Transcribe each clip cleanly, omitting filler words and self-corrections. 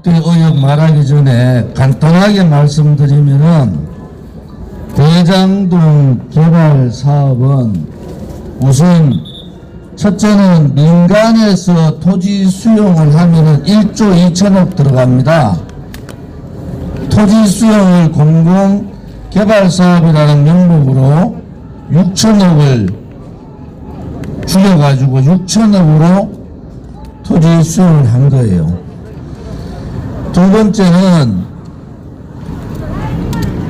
롯데 의혹 말하기 전에 간단하게 말씀드리면은 대장동 개발 사업은 우선 첫째는 민간에서 토지 수용을 하면은 1조 2천억 들어갑니다. 토지 수용을 공공 개발 사업이라는 명목으로 6천억을 줄여가지고 6천억으로 토지 수용을 한 거예요. 두 번째는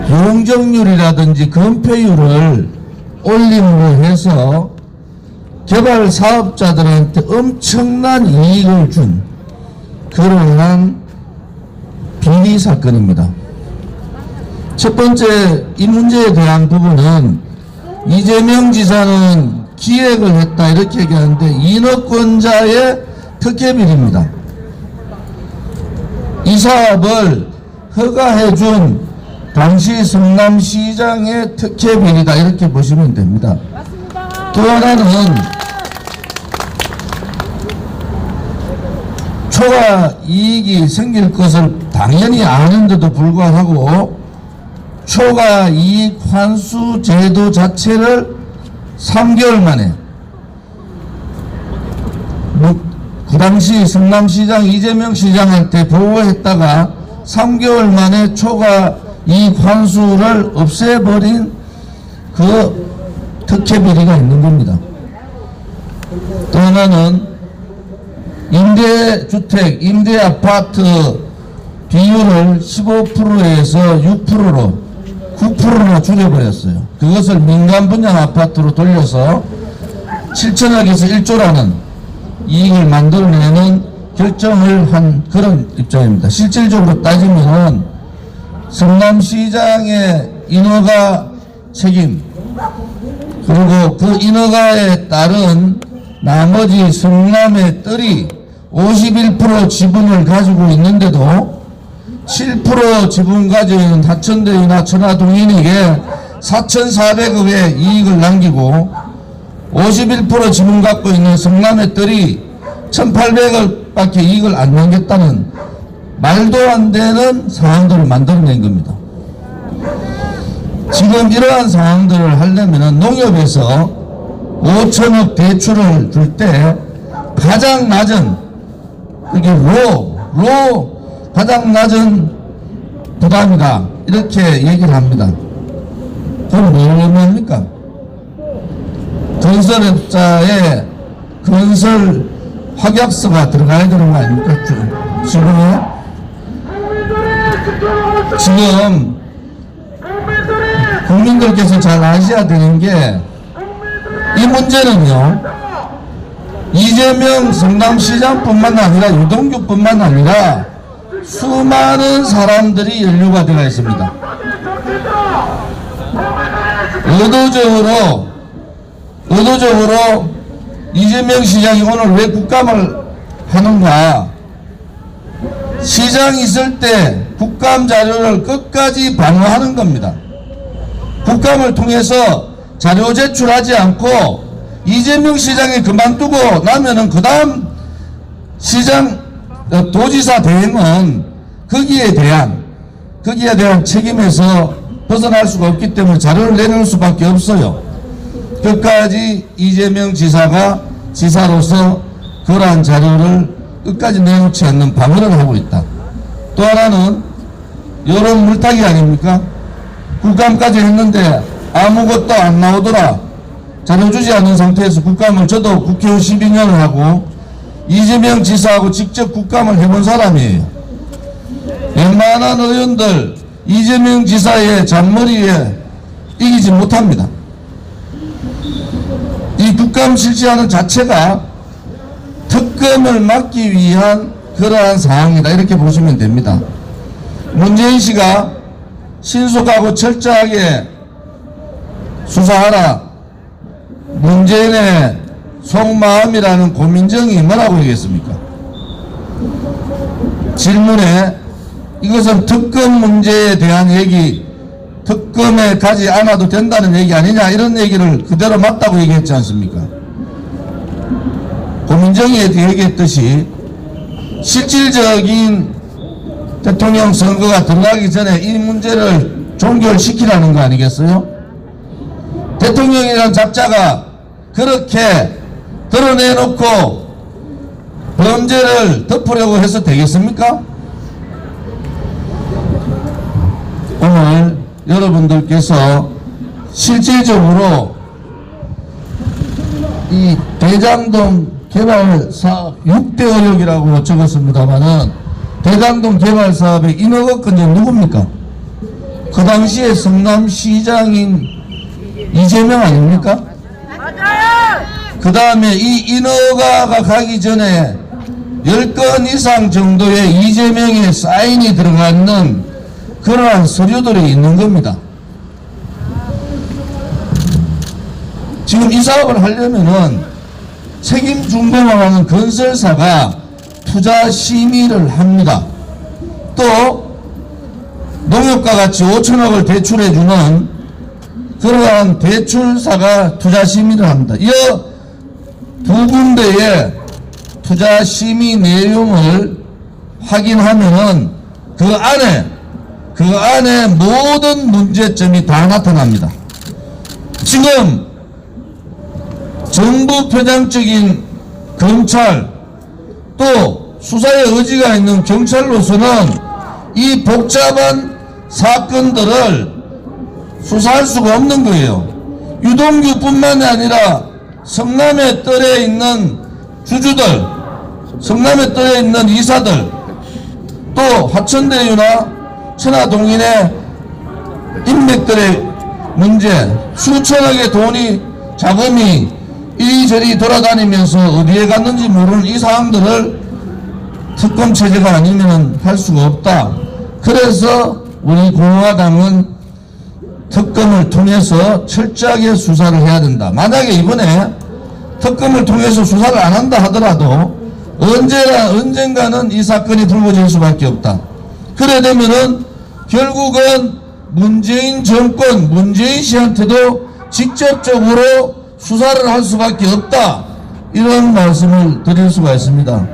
용적률이라든지 건폐율을 올림으로 해서 개발 사업자들한테 엄청난 이익을 준 그러한 비리 사건입니다. 첫 번째 이 문제에 대한 부분은 이재명 지사는 기획을 했다 이렇게 얘기하는데 인허권자의 특혜비리입니다. 이 사업을 허가해준 당시 성남시장의 특혜비리다 이렇게 보시면 됩니다. 또 하나는 초과 이익이 생길 것을 당연히 아는데도 불구하고 초과 이익 환수 제도 자체를 3개월 만에 그 당시 성남시장 이재명 시장한테 보고했다가 3개월 만에 초과 이익 환수를 없애버린 그 특혜비리가 있는 겁니다. 또 하나는 임대주택, 임대아파트 비율을 15%에서 6%로 9%나 줄여버렸어요. 그것을 민간 분양 아파트로 돌려서 7천억에서 1조라는 이익을 만들어내는 결정을 한 그런 입장입니다. 실질적으로 따지면 성남시장의 인허가 책임 그리고 그 인허가에 따른 나머지 성남의 뜰이 51% 지분을 가지고 있는데도 7% 지분 가지고 있는 하천대유나 천화동인에게 4,400억의 이익을 남기고 51% 지분 갖고 있는 성남의 뜰이 1,800억밖에 이익을 안 남겼다는 말도 안 되는 상황들을 만들어낸 겁니다. 지금 이러한 상황들을 하려면 농협에서 5천억 대출을 줄 때 가장 낮은 그게 가장 낮은 부담이다 이렇게 얘기를 합니다. 그럼 뭘 의미합니까? 건설업자의 건설 확약서가 들어가야 되는 거 아닙니까? 지금 국민들께서 잘 아셔야 되는 게 이 문제는요 이재명 성남시장뿐만 아니라 유동규뿐만 아니라 수많은 사람들이 연루가 되어 있습니다. 의도적으로 이재명 시장이 오늘 왜 국감을 하는가? 시장 있을 때 국감 자료를 끝까지 방어하는 겁니다. 국감을 통해서 자료 제출하지 않고 이재명 시장이 그만두고 나면은 그 다음 시장 도지사 대행은 거기에 대한 책임에서 벗어날 수가 없기 때문에 자료를 내놓을 수밖에 없어요. 끝까지 이재명 지사가 지사로서 그러한 자료를 끝까지 내놓지 않는 방어를 하고 있다. 또 하나는 여론 물타기 아닙니까? 국감까지 했는데 아무것도 안 나오더라. 자료 주지 않는 상태에서 국감을 저도 국회의원 12년을 하고 이재명 지사하고 직접 국감을 해본 사람이에요. 웬만한 의원들 이재명 지사의 잔머리에 이기지 못합니다. 이 국감 실시하는 자체가 특검을 막기 위한 그러한 상황이다 이렇게 보시면 됩니다. 문재인 씨가 신속하고 철저하게 수사하라. 문재인의 속마음이라는 고민정이 뭐라고 얘기했습니까? 질문에 이것은 특검 문제에 대한 얘기, 특검에 가지 않아도 된다는 얘기 아니냐 이런 얘기를 그대로 맞다고 얘기했지 않습니까? 고민정이 얘기했듯이 실질적인 대통령 선거가 들어가기 전에 이 문제를 종결시키라는 거 아니겠어요? 대통령이라는 잡자가 그렇게 드러내놓고 범죄를 덮으려고 해서 되겠습니까? 오늘 여러분들께서 실질적으로 이 대장동 개발 사업 6대 의혹이라고 적었습니다만은 대장동 개발 사업의 인허가 건지 누굽니까? 그 당시에 성남시장인 이재명 아닙니까? 맞아요. 그 다음에 이 인허가가 가기 전에 10건 이상 정도의 이재명의 사인이 들어가 있는 그러한 서류들이 있는 겁니다. 지금 이 사업을 하려면은 책임 중개망하는 건설사가 투자 심의를 합니다. 또 농협과 같이 5천억을 대출해주는 그러한 대출사가 투자 심의를 합니다. 이 두 군데의 투자 심의 내용을 확인하면은 그 안에 모든 문제점이 다 나타납니다. 지금 정부 편향적인 검찰 또 수사에 의지가 있는 경찰로서는 이 복잡한 사건들을 수사할 수가 없는 거예요. 유동규뿐만이 아니라 성남에 떨에 있는 주주들, 성남에 떨에 있는 이사들, 또 화천대유나 천하동인의 인맥들의 문제, 수천억의 돈이 자금이 이리저리 돌아다니면서 어디에 갔는지 모르는 이 사항들을 특검 체제가 아니면 할 수가 없다. 그래서 우리 공화당은 특검을 통해서 철저하게 수사를 해야 된다. 만약에 이번에 특검을 통해서 수사를 안 한다 하더라도 언젠가는 이 사건이 불거질 수밖에 없다. 그래 되면은 결국은 문재인 정권, 문재인 씨한테도 직접적으로 수사를 할 수밖에 없다. 이런 말씀을 드릴 수가 있습니다.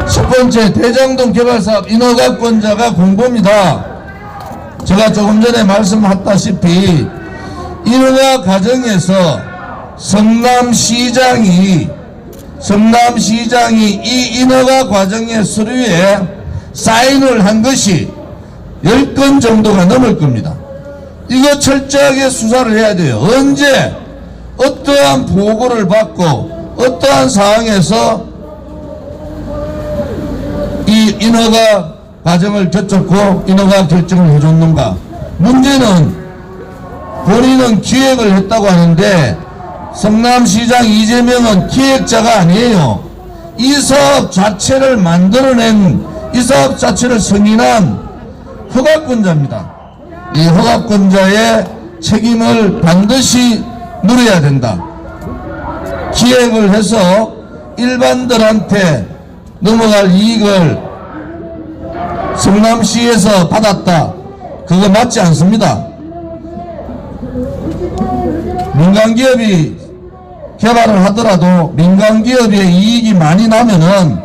첫 번째, 대장동 개발사업 인허가권자가 공보입니다. 제가 조금 전에 말씀했다시피 인허가 과정에서 성남시장이 이 인허가 과정의 서류에 사인을 한 것이 10건 정도가 넘을 겁니다. 이거 철저하게 수사를 해야 돼요. 언제 어떠한 보고를 받고 어떠한 상황에서 이 인허가 과정을 거쳤고 인허가 결정을 해줬는가. 문제는 본인은 기획을 했다고 하는데 성남시장 이재명은 기획자가 아니에요. 이 사업 자체를 만들어낸, 이 사업 자체를 승인한 허가권자입니다. 이 허가권자의 책임을 반드시 물어야 된다. 기획을 해서 일반들한테 넘어갈 이익을 성남시에서 받았다. 그거 맞지 않습니다. 민간기업이 개발을 하더라도 민간기업의 이익이 많이 나면은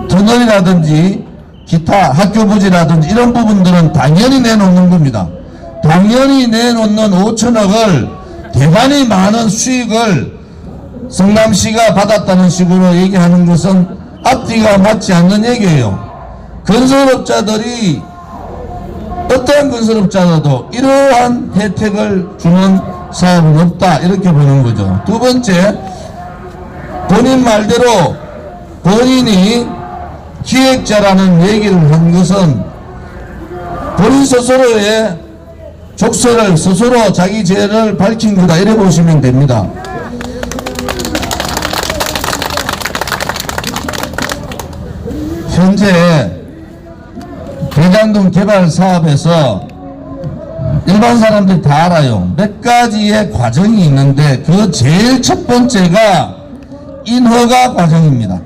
터널이라든지 기타 학교 부지라든지 이런 부분들은 당연히 내놓는 겁니다. 당연히 내놓는 5천억을 대단히 많은 수익을 성남시가 받았다는 식으로 얘기하는 것은 앞뒤가 맞지 않는 얘기예요. 건설업자들이 어떠한 건설업자라도 이러한 혜택을 주는 사업은 없다, 이렇게 보는 거죠. 두 번째, 본인 말대로 본인이 기획자라는 얘기를 한 것은 본인 스스로의 족쇄를 스스로 자기 죄를 밝힌 거다, 이래 보시면 됩니다. 현재 대장동 개발 사업에서 일반 사람들이 다 알아요. 몇 가지의 과정이 있는데 그 제일 첫 번째가 인허가 과정입니다.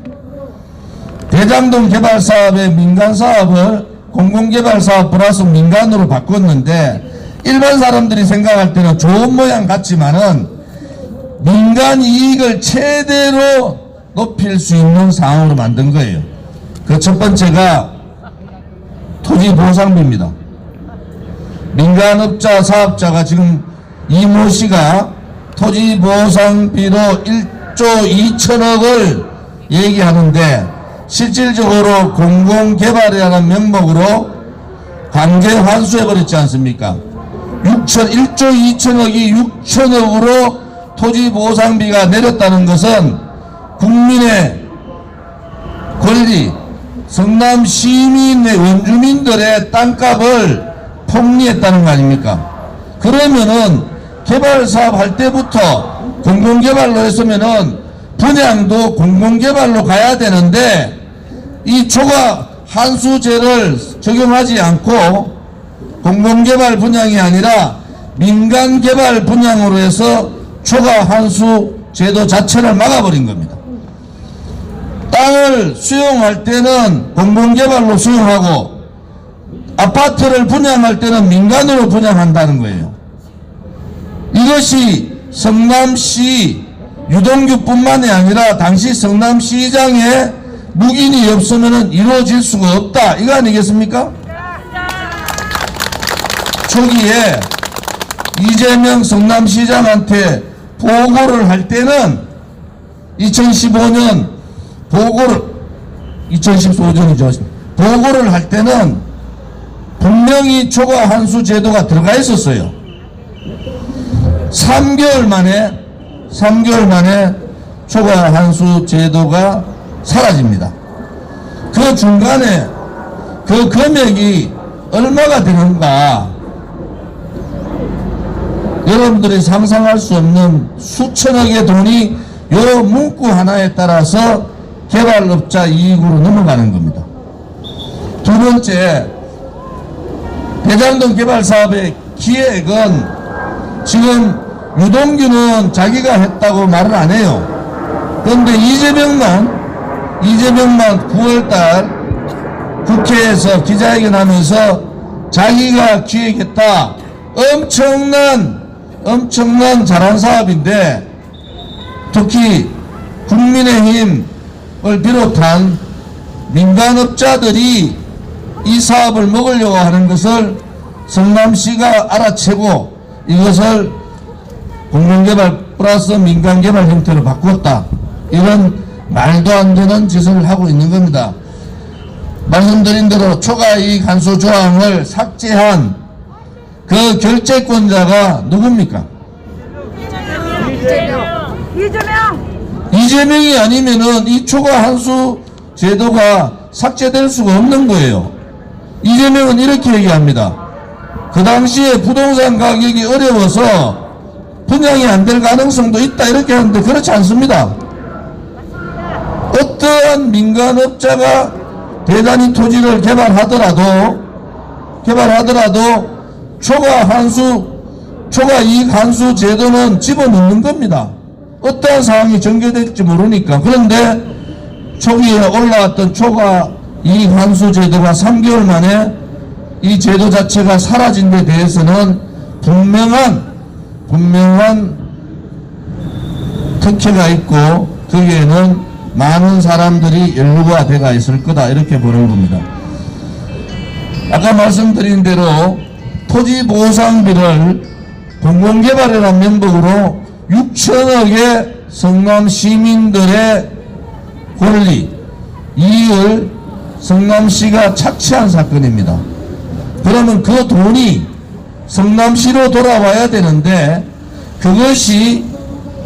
대장동 개발 사업의 민간 사업을 공공개발 사업 플러스 민간으로 바꿨는데 일반 사람들이 생각할 때는 좋은 모양 같지만은 민간 이익을 최대로 높일 수 있는 상황으로 만든 거예요. 그 첫 번째가 토지 보상비입니다. 민간업자, 사업자가 지금 이모 씨가 토지 보상비로 1조 2천억을 얘기하는데 실질적으로 공공개발이라는 명목으로 강제 환수해버렸지 않습니까? 1조 2천억이 6천억으로 토지 보상비가 내렸다는 것은 국민의 권리, 성남 시민의 원주민들의 땅값을 폭리했다는 거 아닙니까? 그러면은 개발 사업 할 때부터 공공개발로 했으면은 분양도 공공개발로 가야 되는데 이 초과 환수제를 적용하지 않고 공공개발 분양이 아니라 민간개발 분양으로 해서 초과 환수 제도 자체를 막아버린 겁니다. 땅을 수용할 때는 공공개발로 수용하고 아파트를 분양할 때는 민간으로 분양한다는 거예요. 이것이 성남시 유동규뿐만이 아니라 당시 성남시장에 묵인이 없으면 이루어질 수가 없다, 이거 아니겠습니까? 초기에 이재명 성남시장한테 보고를 할 때는 2015년 보고를 할 때는 분명히 초과 환수 제도가 들어가 있었어요. 3개월 만에 초과 환수 제도가 사라집니다. 그 중간에 그 금액이 얼마가 되는가, 여러분들이 상상할 수 없는 수천억의 돈이 요 문구 하나에 따라서 개발업자 이익으로 넘어가는 겁니다. 두 번째, 대장동 개발 사업의 기획은 지금 유동규는 자기가 했다고 말을 안 해요. 그런데 이재명만 9월달 국회에서 기자회견하면서 자기가 기획했다. 엄청난 잘한 사업인데 특히 국민의힘을 비롯한 민간업자들이 이 사업을 먹으려고 하는 것을 성남시가 알아채고 이것을 공공개발 플러스 민간개발 형태로 바꿨다. 이런 말도 안 되는 짓을 하고 있는 겁니다. 말씀드린 대로 초과이익 환수 조항을 삭제한 그 결재권자가 누굽니까? 이재명이 아니면은 이 초과 환수 제도가 삭제될 수가 없는 거예요. 이재명은 이렇게 얘기합니다. 그 당시에 부동산 가격이 어려워서 분양이 안 될 가능성도 있다, 이렇게 하는데 그렇지 않습니다. 어떠한 민간업자가 대단히 토지를 개발하더라도 초과 이익 환수 제도는 집어넣는 겁니다. 어떠한 상황이 전개될지 모르니까. 그런데 초기에 올라왔던 초과 이익 환수 제도가 3개월 만에 이 제도 자체가 사라진 데 대해서는 분명한 특혜가 있고 거기에는 많은 사람들이 연루가 돼가 있을 거다, 이렇게 보는 겁니다. 아까 말씀드린 대로 토지 보상비를 공공개발이라는 명목으로 6천억의 성남 시민들의 권리, 이익을 성남시가 착취한 사건입니다. 그러면 그 돈이 성남시로 돌아와야 되는데 그것이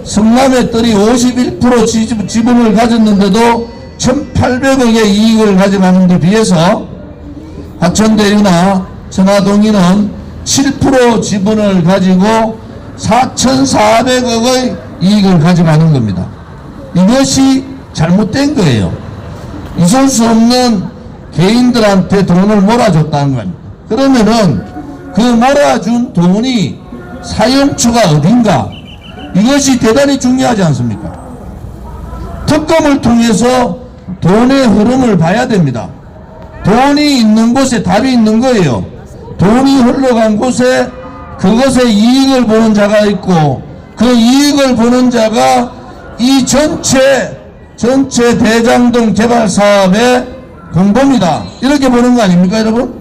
성남의 뜰이 51% 지분을 가졌는데도 1,800억의 이익을 가져가는 데 비해서 하천대유나 천화동인은 7% 지분을 가지고 4,400억의 이익을 가져가는 겁니다. 이것이 잘못된 거예요. 있을 수 없는 개인들한테 돈을 몰아줬다는 겁니다. 그러면은 그 몰아준 돈이 사용처가 어딘가, 이것이 대단히 중요하지 않습니까? 특검을 통해서 돈의 흐름을 봐야 됩니다. 돈이 있는 곳에 답이 있는 거예요. 돈이 흘러간 곳에 그것의 이익을 보는 자가 있고 그 이익을 보는 자가 이 전체 대장동 개발 사업의 공범이다 이렇게 보는 거 아닙니까 여러분?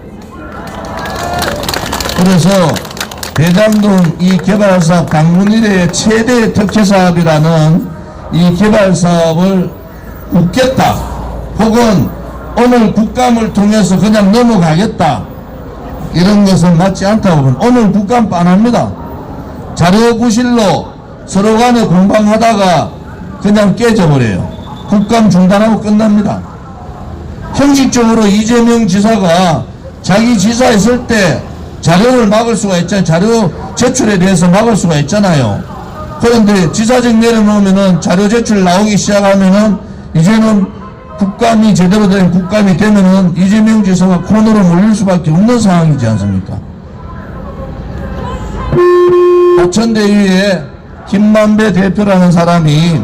그래서 대장동 이 개발사업 당군 이래의 최대 특혜사업이라는 이 개발사업을 웃겠다 혹은 오늘 국감을 통해서 그냥 넘어가겠다 이런 것은 맞지 않다고 봅니다. 오늘 국감 빤합니다. 자료 구실로 서로 간에 공방하다가 그냥 깨져버려요. 국감 중단하고 끝납니다. 형식적으로 이재명 지사가 자기 지사했을 때 자료를 막을 수가 있잖아요. 자료 제출에 대해서 막을 수가 있잖아요. 그런데 지사직 내려놓으면은 자료 제출 나오기 시작하면은 이제는 국감이 제대로 된 국감이 되면은 이재명 지사가 코너로 몰릴 수밖에 없는 상황이지 않습니까? 하천대유에 김만배 대표라는 사람이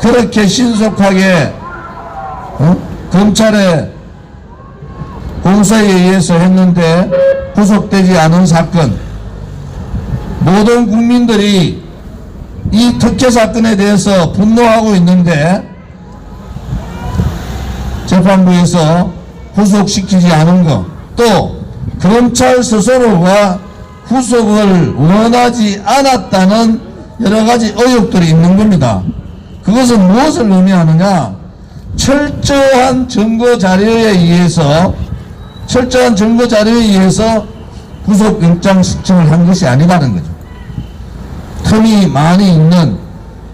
그렇게 신속하게 검찰의 공소에 의해서 했는데 구속되지 않은 사건, 모든 국민들이 이 특혜 사건에 대해서 분노하고 있는데 재판부에서 구속시키지 않은 것, 또 검찰 스스로가 구속을 원하지 않았다는 여러 가지 의혹들이 있는 겁니다. 그것은 무엇을 의미하느냐? 철저한 증거 자료에 의해서 구속영장 신청을 한 것이 아니라는 거죠. 틈이 많이 있는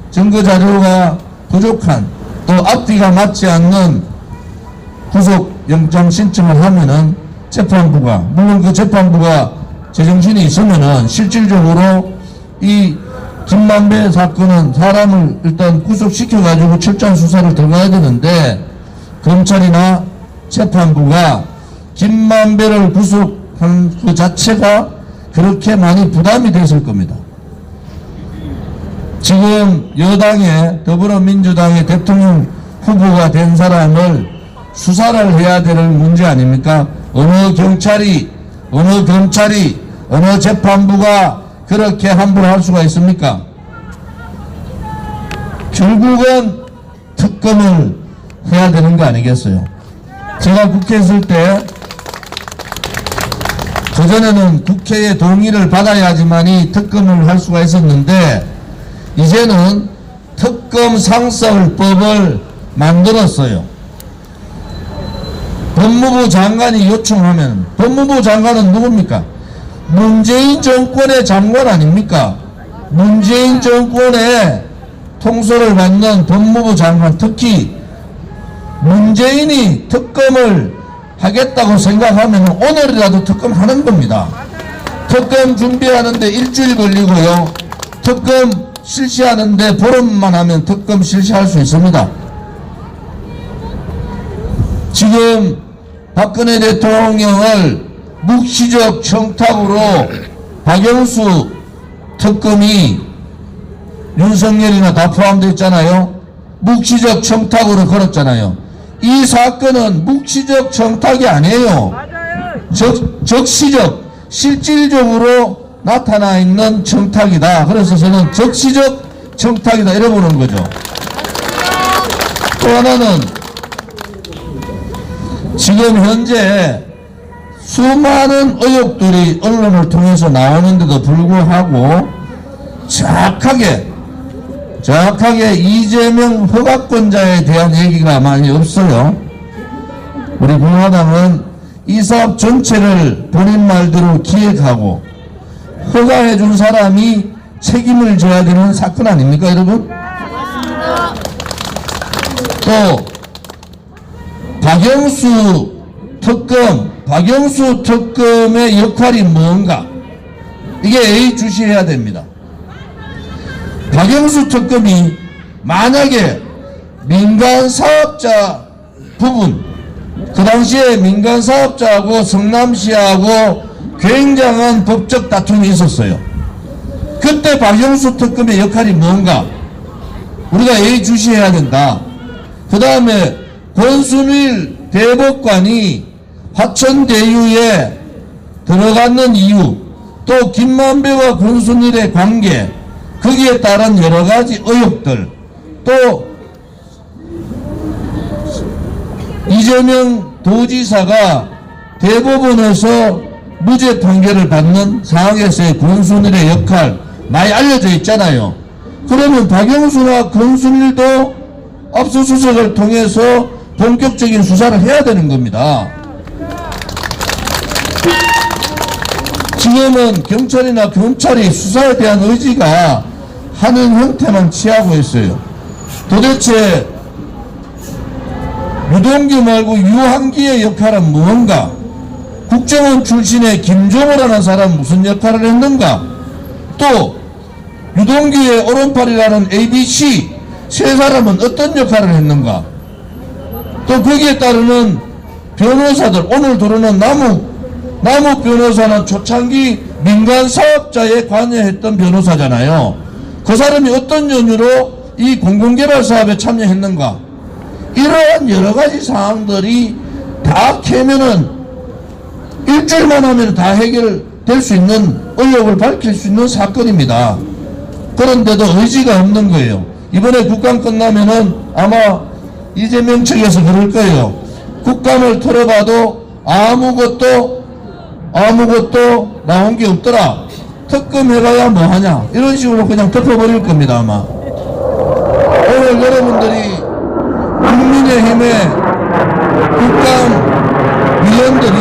증거 자료가 부족한 또 앞뒤가 맞지 않는 구속영장 신청을 하면은 재판부가 물론 그 재판부가 제정신이 있으면은 실질적으로 이 김만배 사건은 사람을 일단 구속시켜 가지고 철저한 수사를 들어가야 되는데 검찰이나 재판부가 김만배를 구속한 그 자체가 그렇게 많이 부담이 됐을 겁니다. 지금 여당의 더불어민주당의 대통령 후보가 된 사람을 수사를 해야 될 문제 아닙니까? 어느 경찰이, 어느 검찰이, 어느 재판부가 그렇게 함부로 할 수가 있습니까? 결국은 특검을 해야 되는 거 아니겠어요? 제가 국회에 있을 때 그전에는 국회의 동의를 받아야지만이 특검을 할 수가 있었는데 이제는 특검 상설법을 만들었어요. 법무부 장관이 요청하면, 법무부 장관은 누굽니까? 문재인 정권의 장관 아닙니까? 문재인 정권의 통솔을 받는 법무부 장관, 특히 문재인이 특검을 하겠다고 생각하면 오늘이라도 특검하는 겁니다. 특검 준비하는데 일주일 걸리고요. 특검 실시하는데 보름만 하면 특검 실시할 수 있습니다. 지금 박근혜 대통령을 묵시적 청탁으로 박영수 특검이 윤석열이나 다 포함되어 있잖아요. 묵시적 청탁으로 걸었잖아요. 이 사건은 묵시적 청탁이 아니에요. 적시적, 실질적으로 나타나 있는 청탁이다. 그래서 저는 적시적 청탁이다 이래 보는 거죠. 또 하나는 지금 현재 수많은 의혹들이 언론을 통해서 나오는데도 불구하고 정확하게 이재명 허가권자에 대한 얘기가 많이 없어요. 우리 공화당은 이 사업 전체를 본인 말대로 기획하고 허가해 준 사람이 책임을 져야 되는 사건 아닙니까 여러분? 또 박영수 특검의 역할이 뭔가 이게 예의주시해야 됩니다. 박영수 특검이 만약에 민간 사업자 부분, 그 당시에 민간 사업자하고 성남시하고 굉장한 법적 다툼이 있었어요. 그때 박영수 특검의 역할이 뭔가 우리가 예의주시해야 된다. 그 다음에 권순일 대법관이 화천대유에 들어가는 이유, 또 김만배와 권순일의 관계, 거기에 따른 여러 가지 의혹들, 또 이재명 도지사가 대법원에서 무죄 판결을 받는 상황에서의 권순일의 역할 많이 알려져 있잖아요. 그러면 박영수나 권순일도 압수수색을 통해서 본격적인 수사를 해야 되는 겁니다. 지금은 경찰이나 검찰이 수사에 대한 의지가 하는 형태만 취하고 있어요. 도대체 유동규 말고 유한기의 역할은 무언가? 국정원 출신의 김종호라는 사람 무슨 역할을 했는가? 또 유동규의 오른팔이라는 ABC 세 사람은 어떤 역할을 했는가? 또 거기에 따르는 변호사들, 오늘 들어오는 나무 변호사는 초창기 민간 사업자에 관여했던 변호사잖아요. 그 사람이 어떤 연유로 이 공공개발 사업에 참여했는가? 이러한 여러 가지 사항들이 다 캐면은 일주일만 하면 다 해결될 수 있는, 의혹을 밝힐 수 있는 사건입니다. 그런데도 의지가 없는 거예요. 이번에 국감 끝나면은 아마 이재명 측에서 그럴 거예요. 국감을 털어봐도 아무것도 나온 게 없더라. 특검 해봐야 뭐하냐. 이런 식으로 그냥 덮어버릴 겁니다, 아마. 오늘 여러분들이 국민의힘의 국감위원들이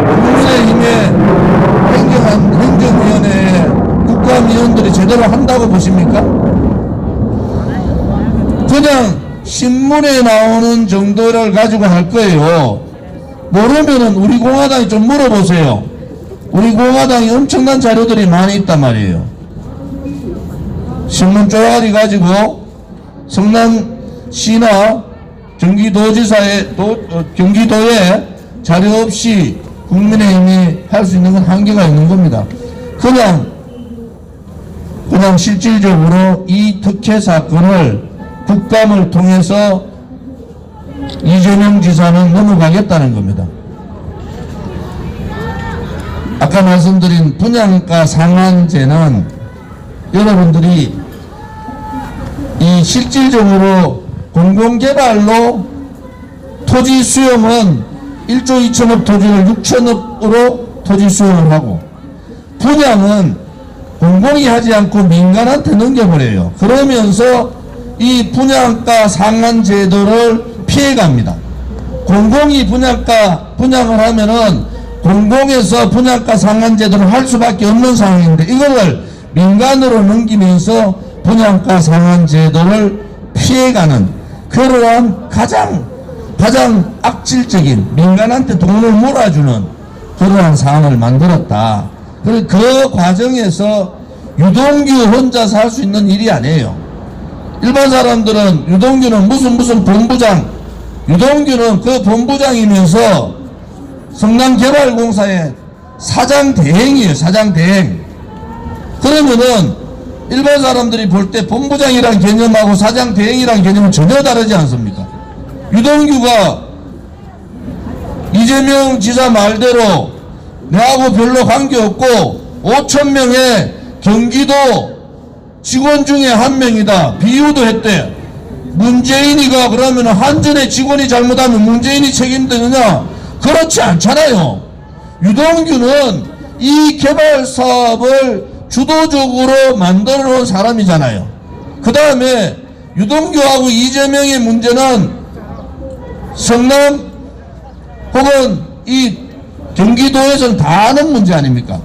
국민의힘의 행정위원회에 국감위원들이 제대로 한다고 보십니까? 그냥 신문에 나오는 정도를 가지고 할 거예요. 모르면은 우리 공화당이 좀 물어보세요. 우리 공화당이 엄청난 자료들이 많이 있단 말이에요. 신문 쪼가리 가지고 성남시나 경기도에 자료 없이 국민의힘이 할 수 있는 건 한계가 있는 겁니다. 그냥 실질적으로 이 특혜 사건을 국감을 통해서 이재명 지사는 넘어가겠다는 겁니다. 아까 말씀드린 분양가 상한제는 여러분들이 이 실질적으로 공공개발로 토지 수용은 1조 2천억 토지를 6천억으로 토지 수용을 하고, 분양은 공공이 하지 않고 민간한테 넘겨버려요. 그러면서 이 분양가 상한 제도를 피해갑니다. 공공이 분양을 하면은 공공에서 분양가 상한 제도를 할 수밖에 없는 상황인데, 이거를 민간으로 넘기면서 분양가 상한 제도를 피해가는 그러한 가장 악질적인, 민간한테 돈을 몰아주는 그러한 상황을 만들었다. 그 과정에서 유동규 혼자서 할 수 있는 일이 아니에요. 일반 사람들은 유동규는 무슨 본부장, 유동규는 그 본부장이면서 성남개발공사의 사장 대행이에요. 사장 대행. 그러면은 일반 사람들이 볼 때 본부장이란 개념하고 사장 대행이란 개념은 전혀 다르지 않습니까? 유동규가 이재명 지사 말대로 내하고 별로 관계없고 5,000명의 경기도 직원 중에 한 명이다. 비유도 했대. 문재인이가 그러면 한전의 직원이 잘못하면 문재인이 책임되느냐? 그렇지 않잖아요. 유동규는 이 개발 사업을 주도적으로 만들어 놓은 사람이잖아요. 그 다음에 유동규하고 이재명의 문제는 성남 혹은 이 경기도에서는 다 아는 문제 아닙니까?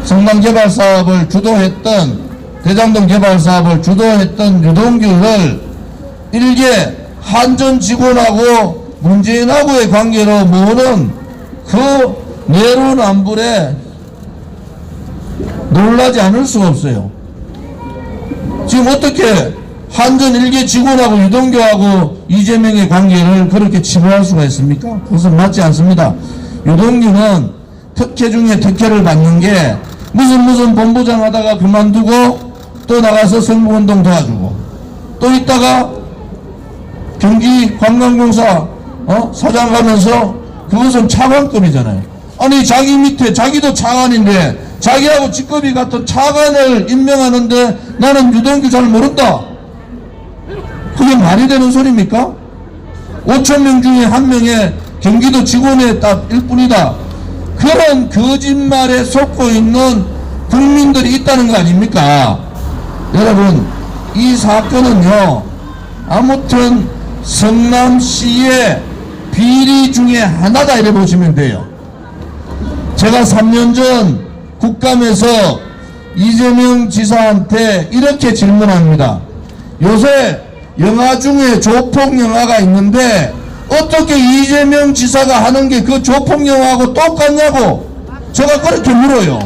성남 개발 사업을 주도했던, 대장동 개발 사업을 주도했던 유동규를 일개 한전 직원하고 문재인하고의 관계로 모으는 그 내로남불에 놀라지 않을 수가 없어요. 지금 어떻게 한전 일개 직원하고 유동규하고 이재명의 관계를 그렇게 치부할 수가 있습니까? 그것은 맞지 않습니다. 유동규는 특혜 중에 특혜를 받는 게 무슨 본부장 하다가 그만두고 또 나가서 선거운동 도와주고, 또 있다가 경기관광공사 사장 가면서, 그것은 차관급이잖아요. 아니 자기 밑에, 자기도 차관인데 자기하고 직급이 같은 차관을 임명하는데 나는 유동규 잘 모른다. 그게 말이 되는 소리입니까? 5천 명 중에 1명의 경기도 직원의 딱일 뿐이다. 그런 거짓말에 속고 있는 국민들이 있다는 거 아닙니까? 여러분, 이 사건은요, 아무튼 성남시의 비리 중에 하나다 이래 보시면 돼요. 제가 3년 전 국감에서 이재명 지사한테 이렇게 질문합니다. 요새 영화 중에 조폭 영화가 있는데 어떻게 이재명 지사가 하는 게 그 조폭 영화하고 똑같냐고 제가 그렇게 물어요.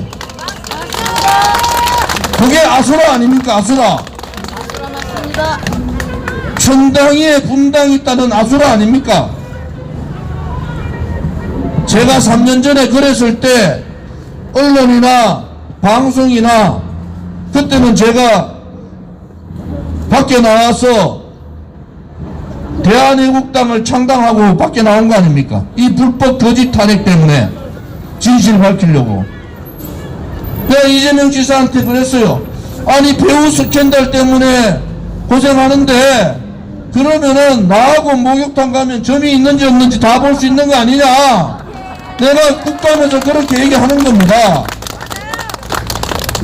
그게 아수라 아닙니까? 아수라. 천당위에 분당이 있다는 아수라 아닙니까? 제가 3년 전에 그랬을 때 언론이나 방송이나 그때는 제가 밖에 나와서 대한애국당을 창당하고 밖에 나온 거 아닙니까? 이 불법 거짓 탄핵 때문에 진실을 밝히려고. 내가 이재명 지사한테 그랬어요. 아니 배우 스캔들 때문에 고생하는데 그러면은 나하고 목욕탕 가면 점이 있는지 없는지 다 볼 수 있는 거 아니냐. 내가 국감에서 그렇게 얘기하는 겁니다.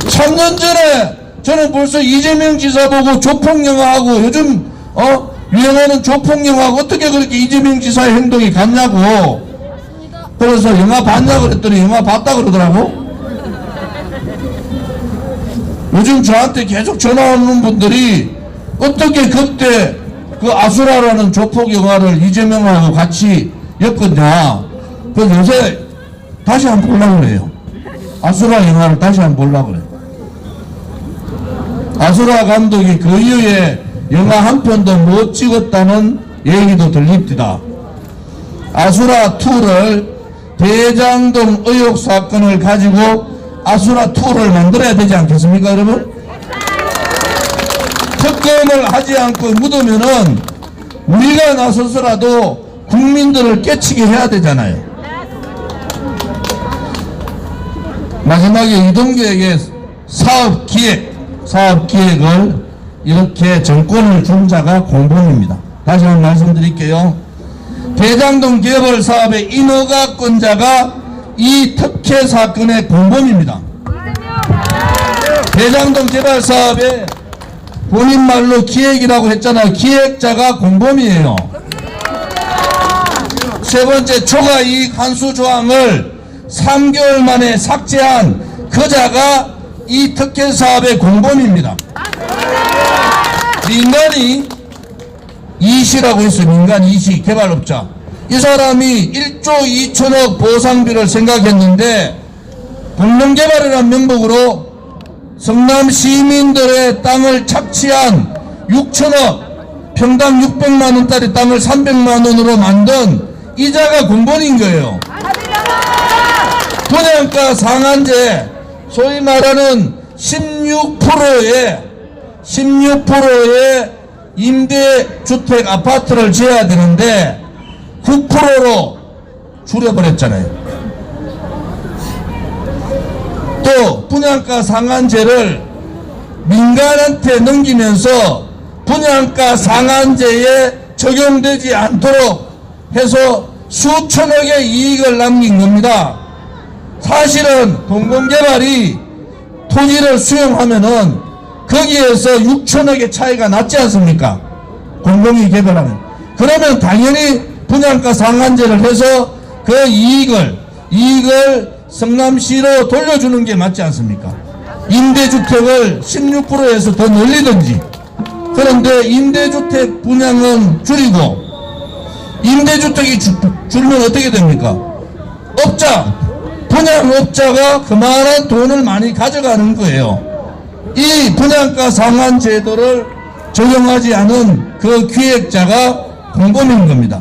3년 전에 저는 벌써 이재명 지사 보고 조폭영화하고 요즘 유행하는 조폭영화하고 어떻게 그렇게 이재명 지사의 행동이 같냐고. 그래서 영화 봤냐 그랬더니 영화 봤다 그러더라고. 요즘 저한테 계속 전화 오는 분들이 어떻게 그때 그 아수라라는 조폭영화를 이재명하고 같이 엮었냐. 그래서 요새 다시 한번 보려고 그래요. 아수라 영화를 다시 한번 보려고 그래요. 아수라 감독이 그 이후에 영화 한 편도 못 찍었다는 얘기도 들립니다. 아수라2를 대장동 의혹 사건을 가지고 아수라2를 만들어야 되지 않겠습니까, 여러분? 특검을 하지 않고 묻으면은 우리가 나서서라도 국민들을 깨치게 해야 되잖아요. 마지막에 이동규에게 사업기획을 이렇게 정권을 준 자가 공범입니다. 다시 한번 말씀드릴게요. 대장동 개발 사업의 인허가권자가 이 특혜 사건의 공범입니다. 대장동 개발 사업의 본인 말로 기획이라고 했잖아요. 기획자가 공범이에요. 세 번째, 초과이익 환수 조항을 3개월 만에 삭제한 그자가 이 특혜 사업의 공범입니다. 민간이 이시라고 했어요. 민간 이시 개발업자. 이 사람이 1조 2천억 보상비를 생각했는데 공동개발이라는 명목으로 성남 시민들의 땅을 착취한 6천억, 평당 600만원짜리 땅을 300만원으로 만든 이자가 공범인 거예요. 분양가 상한제, 소위 말하는 16%의 임대주택 아파트를 지어야 되는데 9%로 줄여버렸잖아요. 또 분양가 상한제를 민간한테 넘기면서 분양가 상한제에 적용되지 않도록 해서 수천억의 이익을 남긴 겁니다. 사실은 공공개발이 토지를 수용하면은 거기에서 6천억의 차이가 났지 않습니까? 공공이 개발하면. 그러면 당연히 분양가 상한제를 해서 그 이익을 성남시로 돌려주는 게 맞지 않습니까? 임대주택을 16%에서 더 늘리든지. 그런데 임대주택 분양은 줄이고 임대주택이 줄면 어떻게 됩니까? 분양업자가 그만한 돈을 많이 가져가는 거예요. 이 분양가 상한 제도를 적용하지 않은 그 기획자가 공범인 겁니다.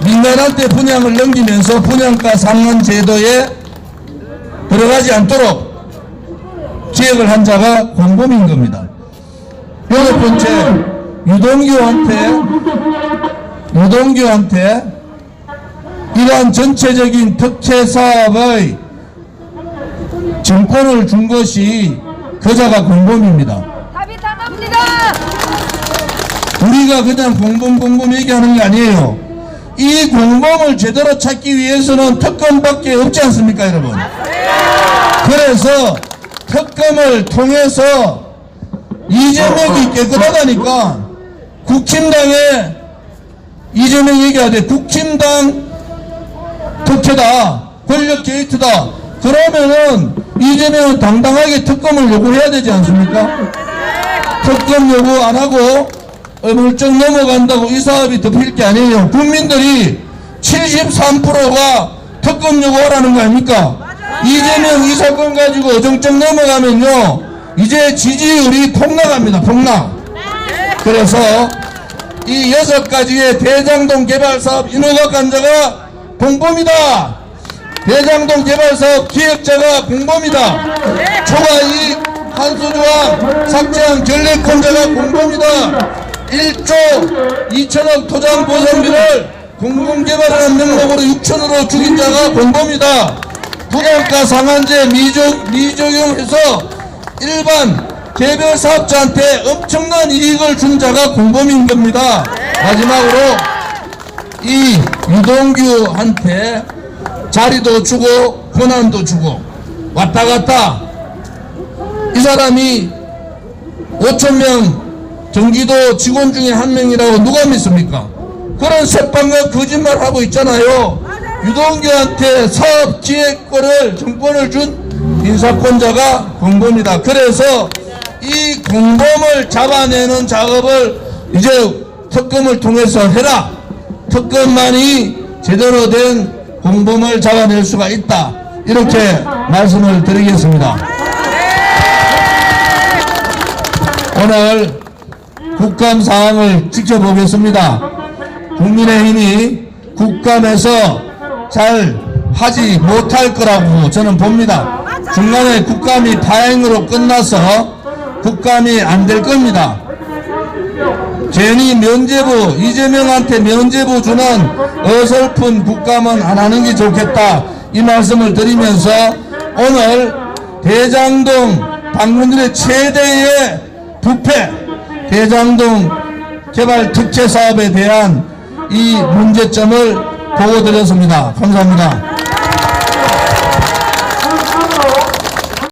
민간한테 분양을 넘기면서 분양가 상한 제도에 들어가지 않도록 기획을 한 자가 공범인 겁니다. 여섯 번째, 유동규한테 이러한 전체적인 특혜 사업의 정권을 준 것이 그자가 공범입니다. 답이 다 납니다. 우리가 그냥 공범 얘기하는 게 아니에요. 이 공범을 제대로 찾기 위해서는 특검밖에 없지 않습니까, 여러분? 그래서 특검을 통해서 이재명이 깨끗하다니까 국힘당에 이재명이 얘기하되 국힘당 특혜다, 권력 게이트다. 그러면은 이재명은 당당하게 특검을 요구해야 되지 않습니까? 특검 요구 안 하고 물쩍 넘어간다고 이 사업이 덮일 게 아니에요. 국민들이 73%가 특검 요구하라는 거 아닙니까? 이재명 이 사건 가지고 어정쩡 넘어가면요 이제 지지율이 폭락합니다. 폭락. 그래서 이 6가지의 대장동 개발사업 인허가 간자가 공범이다. 대장동 개발사업 기획자가 공범이다. 초과이익 한수조항 삭제한 전략권자가 공범이다. 1조 2천억 토장 보상비를 공공개발하는 명목으로 6천으로 죽인 자가 공범이다. 부동가 상한제 미적용해서 일반 개별 사업자한테 엄청난 이익을 준 자가 공범인 겁니다. 마지막으로 이 유동규한테 자리도 주고 권한도 주고 왔다 갔다 이 사람이 5,000명 경기도 직원 중에 한 명이라고 누가 믿습니까? 그런 새빵과 거짓말 하고 있잖아요. 유동규한테 사업 기획권을 정권을 준 인사권자가 공범이다. 그래서 이 공범을 잡아내는 작업을 이제 특검을 통해서 해라. 특검만이 제대로 된 공범을 잡아낼 수가 있다. 이렇게 말씀을 드리겠습니다. 오늘 국감 사항을 지켜보겠습니다. 국민의힘이 국감에서 잘 하지 못할 거라고 저는 봅니다. 중간에 국감이 파행으로 끝나서 국감이 안 될 겁니다. 괜히 면죄부, 이재명한테 면죄부 주는 어설픈 국감은 안 하는 게 좋겠다. 이 말씀을 드리면서 오늘 대장동 당군들의 최대의 부패, 대장동 개발 특혜 사업에 대한 이 문제점을 보고드렸습니다. 감사합니다.